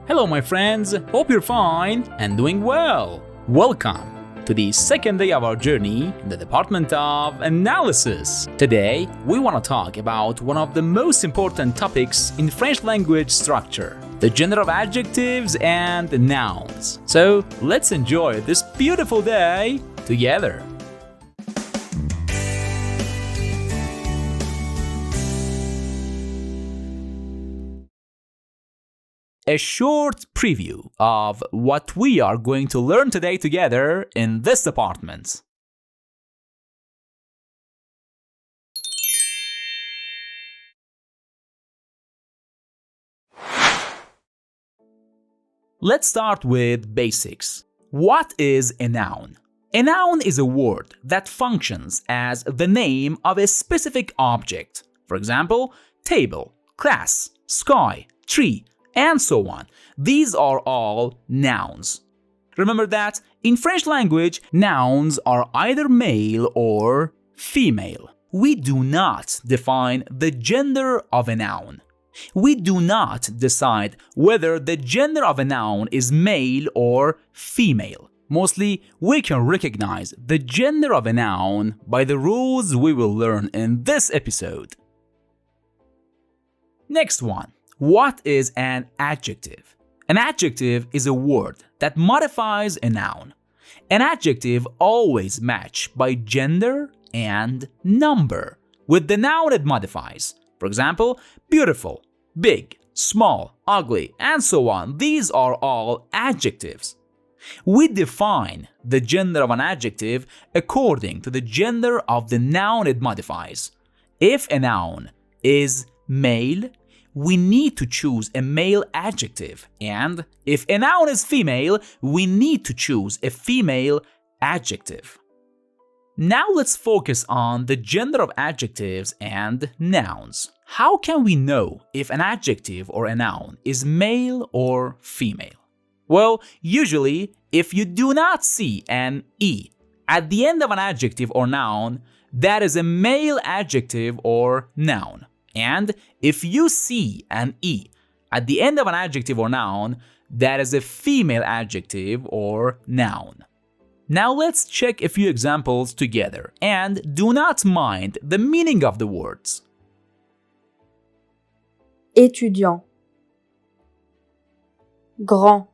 Hello my friends, hope you're fine and doing well. Welcome to the second day of our journey in the department of analysis. Today, we want to talk about one of the most important topics in French language structure, the gender of adjectives and nouns. So let's enjoy this beautiful day together. A short preview of what we are going to learn today together in this department. Let's start with basics. What is a noun? A noun is a word that functions as the name of a specific object. For example, table, class, sky, tree, and so on. These are all nouns. Remember that in French language, nouns are either male or female. We do not define the gender of a noun. We do not decide whether the gender of a noun is male or female. Mostly, we can recognize the gender of a noun by the rules we will learn in this episode. Next one. What is an adjective? An adjective is a word that modifies a noun. An adjective always matches by gender and number with the noun it modifies. For example, beautiful, big, small, ugly, and so on. These are all adjectives. We define the gender of an adjective according to the gender of the noun it modifies. If a noun is male, we need to choose a male adjective, and if a noun is female, we need to choose a female adjective. Now let's focus on the gender of adjectives and nouns. How can we know if an adjective or a noun is male or female? Well, usually, if you do not see an E at the end of an adjective or noun, that is a male adjective or noun. And if you see an E at the end of an adjective or noun, that is a female adjective or noun. Now let's check a few examples together and do not mind the meaning of the words. Étudiant, grand,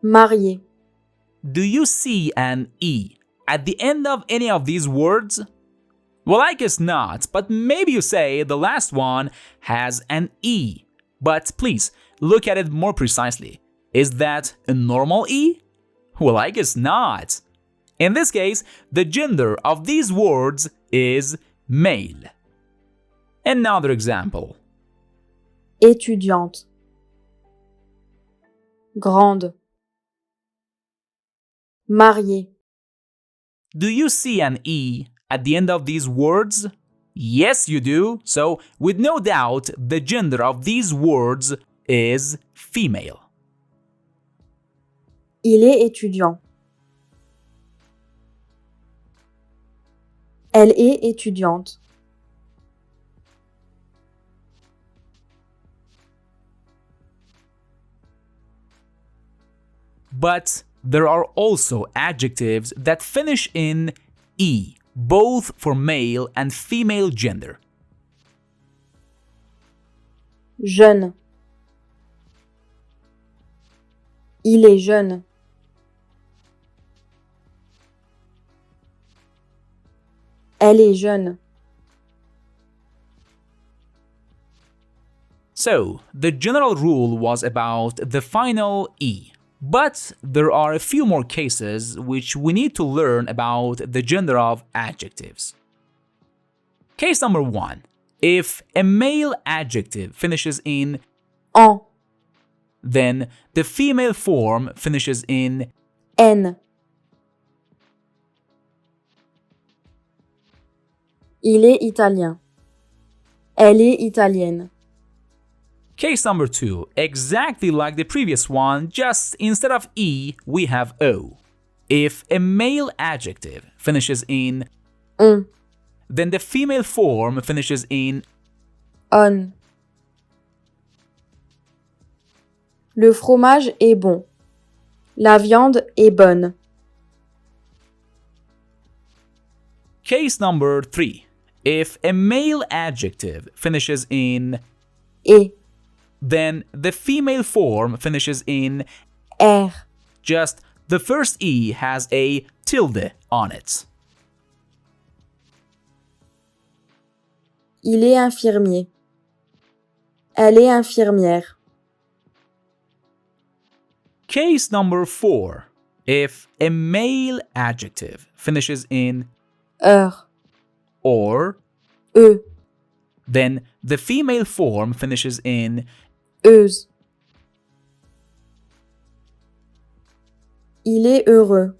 marié. Do you see an E at the end of any of these words? Well, I guess not, but maybe you say the last one has an E. But please, look at it more precisely. Is that a normal E? Well, I guess not. In this case, the gender of these words is male. Another example. Étudiante, grande, mariée. Do you see an E at the end of these words? Yes, you do. So, with no doubt, the gender of these words is female. Il est étudiant. Elle est étudiante. But there are also adjectives that finish in E, both for male and female gender. Jeune. Il est jeune. Elle est jeune. So, the general rule was about the final E. But there are a few more cases which we need to learn about the gender of adjectives. Case number 1. If a male adjective finishes in En, then the female form finishes in N. Il est italien. Elle est italienne. Case number 2, exactly like the previous one, just instead of E, we have O. If a male adjective finishes in On, then the female form finishes in on. Le fromage est bon. La viande est bonne. Case number 3. If a male adjective finishes in Et, then the female form finishes in R. just the first E has a tilde on it. Il est infirmier. Elle est infirmière. Case number 4. If a male adjective finishes in Heure. or, E. then the female form finishes in Euse. Il est heureux.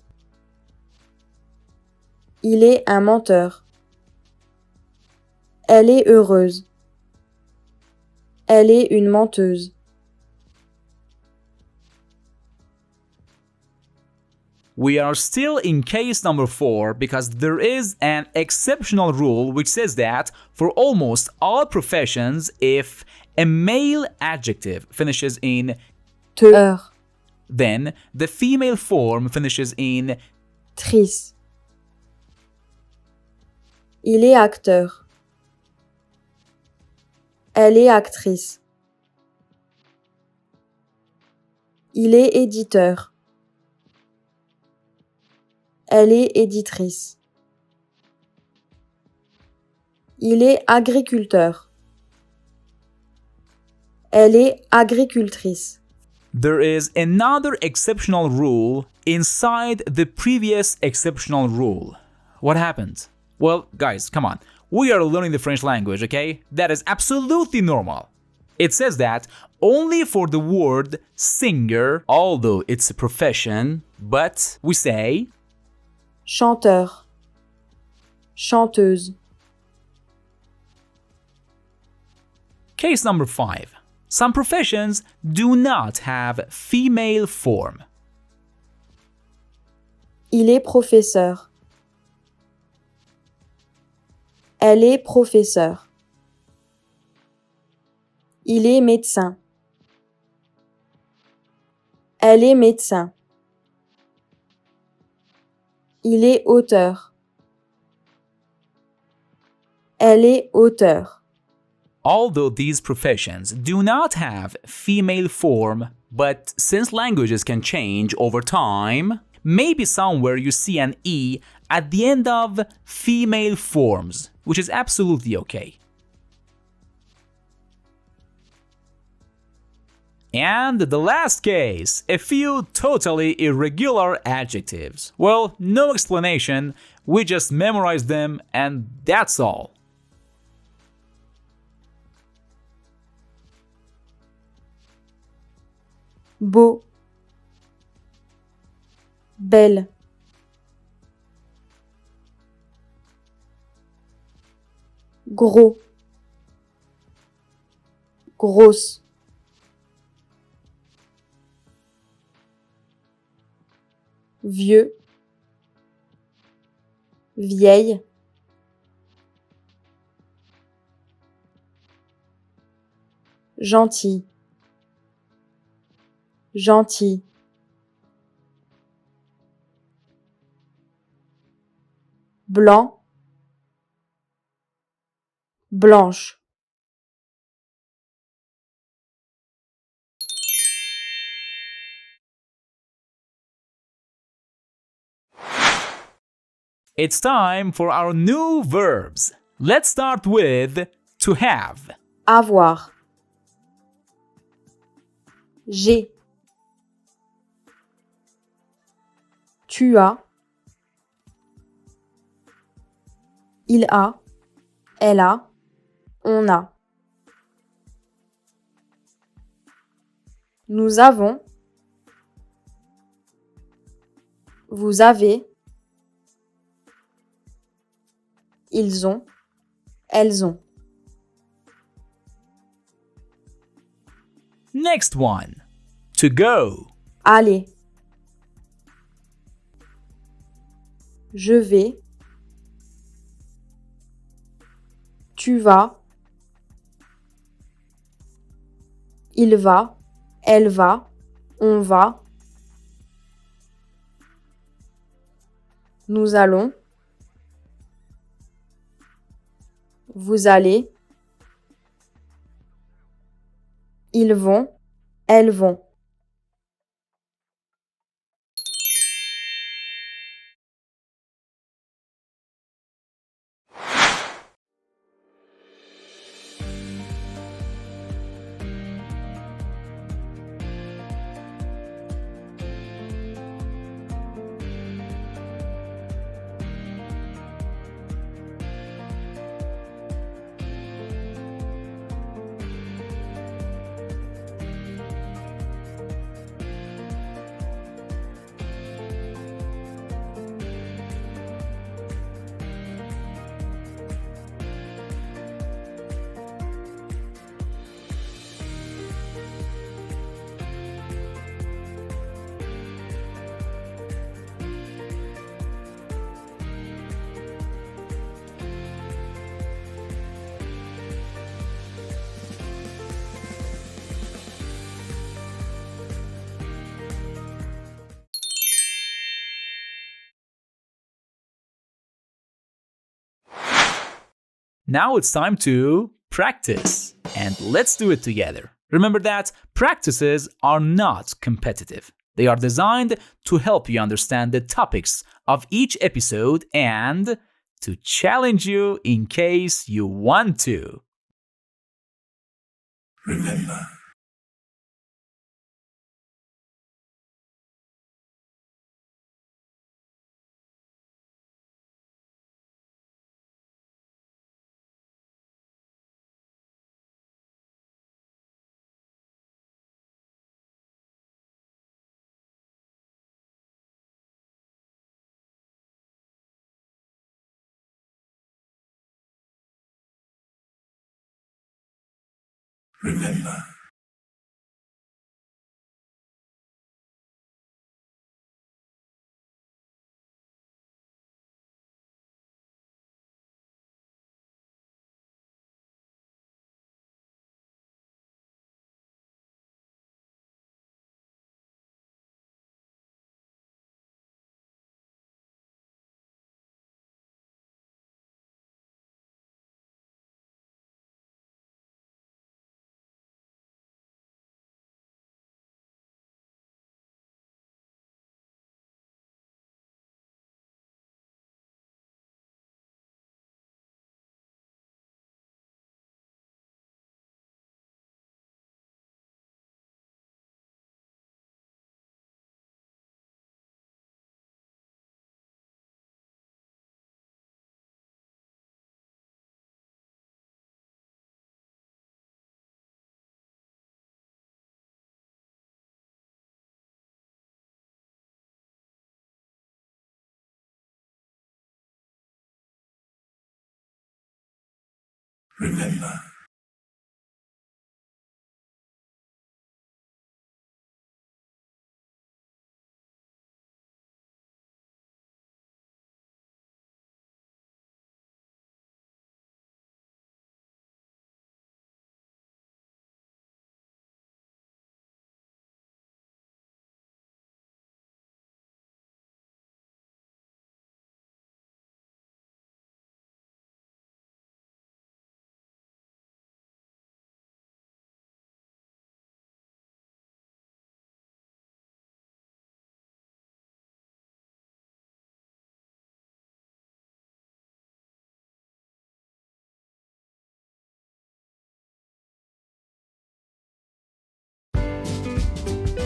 Il est un menteur. Elle est heureuse. Elle est une menteuse. We are still in case number 4 because there is an exceptional rule which says that for almost all professions, if a male adjective finishes in Heure. then the female form finishes in Trice. Il est acteur. Elle est actrice. Il est éditeur. Elle est éditrice. Il est agriculteur. Elle est agricultrice. There is another exceptional rule inside the previous exceptional rule. What happened? Well, guys, come on. We are learning the French language, okay? That is absolutely normal. It says that only for the word singer, although it's a profession, but we say Chanteur. Chanteuse. case number 5. Some professions do not have female form. Il est professeur. Elle est professeure. Il est médecin. Elle est médecin. Il est auteur. Elle est auteur. Although these professions do not have female form, but since languages can change over time, maybe somewhere you see an E at the end of female forms, which is absolutely okay. And the last case, a few totally irregular adjectives. Well, no explanation, we just memorize them and that's all. Beau. Belle. Gros. Grosse. Vieux. Vieille. Gentil. Gentil. Blanc. Blanche. It's time for our new verbs. Let's start with to have. Avoir. J'ai. Tu as. Il a. Elle a. On a. Nous avons. Vous avez. Ils ont. Elles ont. Next one. To go. Aller. Je vais. Tu vas. Il va. Elle va. On va. Nous allons. Vous allez. Ils vont. Elles vont. Now it's time to practice, and let's do it together. Remember that practices are not competitive. They are designed to help you understand the topics of each episode and to challenge you in case you want to. Remember. Remember. Remember.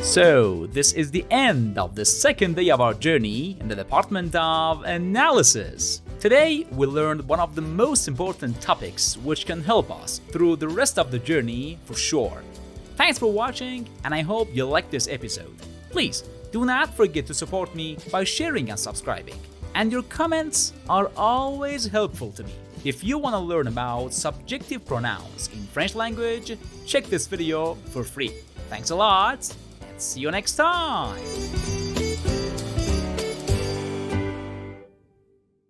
So, this is the end of the second day of our journey in the department of analysis. Today, we learned one of the most important topics which can help us through the rest of the journey for sure. Thanks for watching, and I hope you liked this episode. Please do not forget to support me by sharing and subscribing. And your comments are always helpful to me. If you want to learn about subjective pronouns in French language, check this video for free. Thanks a lot, and see you next time!